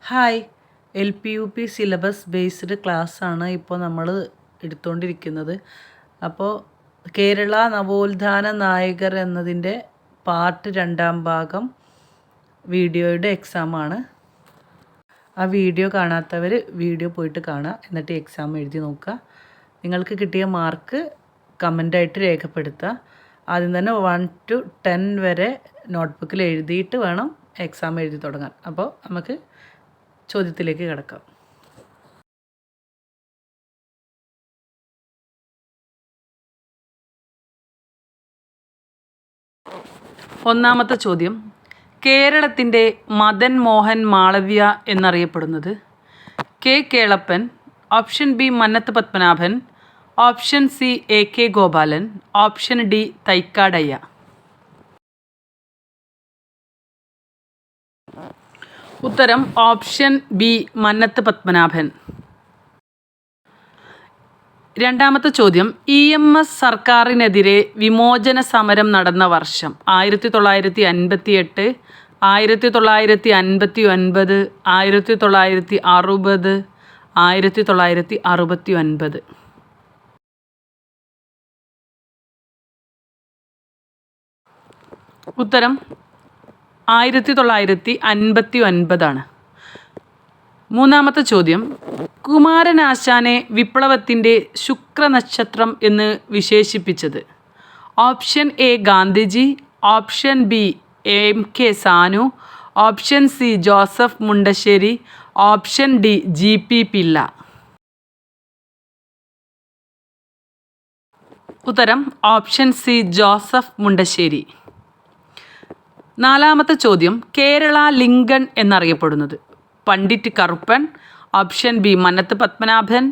Hi, LP-UP syllabus based ക്ലാസ്സാണ് ഇപ്പോൾ നമ്മൾ എടുത്തുകൊണ്ടിരിക്കുന്നത്. അപ്പോൾ കേരള നവോത്ഥാന നായകർ എന്നതിൻ്റെ പാർട്ട് 2 ഭാഗം വീഡിയോയുടെ എക്സാമാണ്. ആ വീഡിയോ കാണാത്തവർ വീഡിയോ പോയിട്ട് കാണുക, എന്നിട്ട് എക്സാം എഴുതി നോക്കുക. നിങ്ങൾക്ക് കിട്ടിയ മാർക്ക് കമൻ്റായിട്ട് രേഖപ്പെടുത്തുക. ആദ്യം തന്നെ 1 to 10 വരെ നോട്ട്ബുക്കിൽ എഴുതിയിട്ട് വേണം എക്സാം എഴുതി തുടങ്ങാൻ. അപ്പോൾ നമുക്ക് ചോദ്യത്തിലേക്ക് കിടക്കാം. ഒന്നാമത്തെ ചോദ്യം, കേരളത്തിൻ്റെ മദൻ മോഹൻ മാളവ്യ എന്നറിയപ്പെടുന്നത്? K Kelappan, option B Mannath Padmanabhan, option C AK Gopalan, option D Thycaud Ayya. ഉത്തരം ഓപ്ഷൻ ബി മന്നത്ത് പത്മനാഭൻ. രണ്ടാമത്തെ ചോദ്യം, EMS സർക്കാരിനെതിരെ വിമോചന സമരം നടന്ന വർഷം? 1958, 1959, 1960, 1969. ഉത്തരം 1959. മൂന്നാമത്തെ ചോദ്യം, കുമാരനാശാനെ വിപ്ലവത്തിൻ്റെ ശുക്രനക്ഷത്രം എന്ന് വിശേഷിപ്പിച്ചത്? Option A Gandhiji, option B MK Sanu, option C Joseph Mundassery, option D GP Pillai. ഉത്തരം ഓപ്ഷൻ സി ജോസഫ് മുണ്ടശ്ശേരി. നാലാമത്തെ ചോദ്യം, കേരള ലിങ്കൺ എന്നറിയപ്പെടുന്നത്? Pandit Karuppan, option B Mannath Padmanabhan,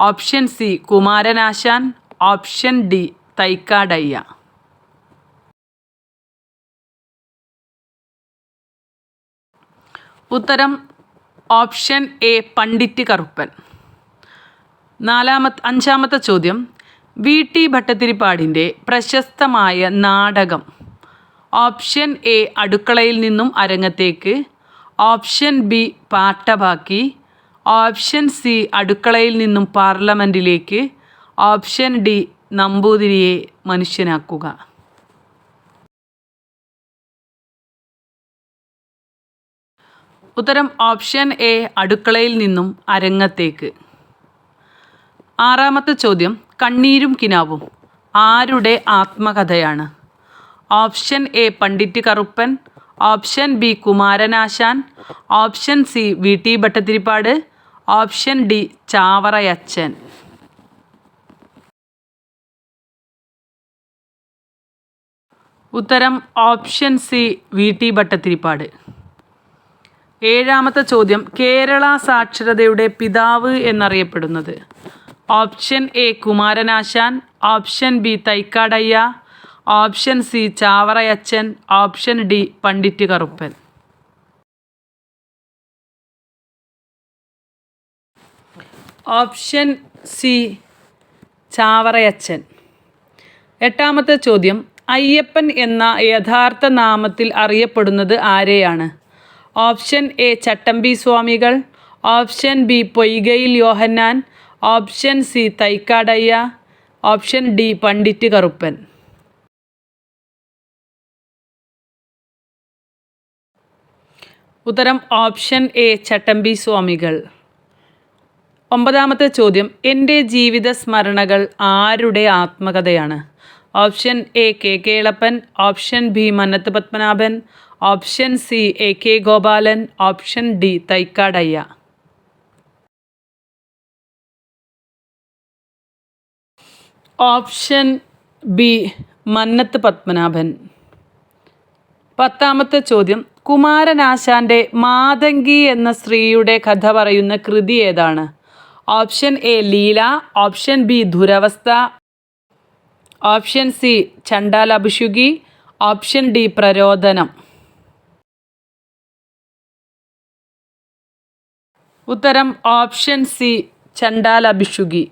option C Kumaranasan, option D Thycaud Ayya. ഉത്തരം ഓപ്ഷൻ എ പണ്ഡിറ്റ് കറുപ്പൻ. അഞ്ചാമത്തെ ചോദ്യം, VT ഭട്ടതിരിപ്പാടിൻ്റെ പ്രശസ്തമായ നാടകം? ഓപ്ഷൻ എ അടുക്കളയിൽ നിന്നും അരങ്ങത്തേക്ക്, option B Pattabakki, option C അടുക്കളയിൽ നിന്നും പാർലമെൻറ്റിലേക്ക്, ഓപ്ഷൻ ഡി നമ്പൂതിരിയെ മനുഷ്യനാക്കുക. ഉത്തരം ഓപ്ഷൻ എ അടുക്കളയിൽ നിന്നും അരങ്ങത്തേക്ക്. ആറാമത്തെ ചോദ്യം, കണ്ണീരും കിനാവും ആരുടെ ആത്മകഥയാണ്? Option A Pandit Karuppan, option B Kumaranasan, option C VT Bhattathiripad, option D Chavarayachan. ഉത്തരം ഓപ്ഷൻ സി VT ഭട്ടതിരിപ്പാട്. ഏഴാമത്തെ ചോദ്യം, കേരള സാക്ഷരതയുടെ പിതാവ് എന്നറിയപ്പെടുന്നത്? Option A Kumaranasan, option B Thaikkadayya, option C Chavarayachan, option D Pandit Karuppan. Option C Chavarayachan. എട്ടാമത്തെ ചോദ്യം, അയ്യപ്പൻ എന്ന യഥാർത്ഥ നാമത്തിൽ അറിയപ്പെടുന്നത് ആരെയാണ്? Option A Chattampi Swamikal, option B Poykayil Yohannan, option C Thaikkadayya, option D Pandit Karuppan. ഉത്തരം ഓപ്ഷൻ എ ചട്ടമ്പി സ്വാമികൾ. ഒമ്പതാമത്തെ ചോദ്യം, എൻ്റെ ജീവിത സ്മരണകൾ ആരുടെ ആത്മകഥയാണ്? Option A K Kelappan, option B Mannath Padmanabhan, option C AK Gopalan, option D Thaikkadayya. Option B Mannath Padmanabhan. പത്താമത്തെ ചോദ്യം, കുമാരനാശാൻ്റെ മാതങ്കി എന്ന സ്ത്രീയുടെ കഥ പറയുന്ന കൃതി ഏതാണ്? Option A Leela, option B ദുരവസ്ഥ, option C ചണ്ഡാലഭിഷുകി, option D Prarodanam. ഉത്തരം ഓപ്ഷൻ സി ചണ്ഡാലഭിഷുകി.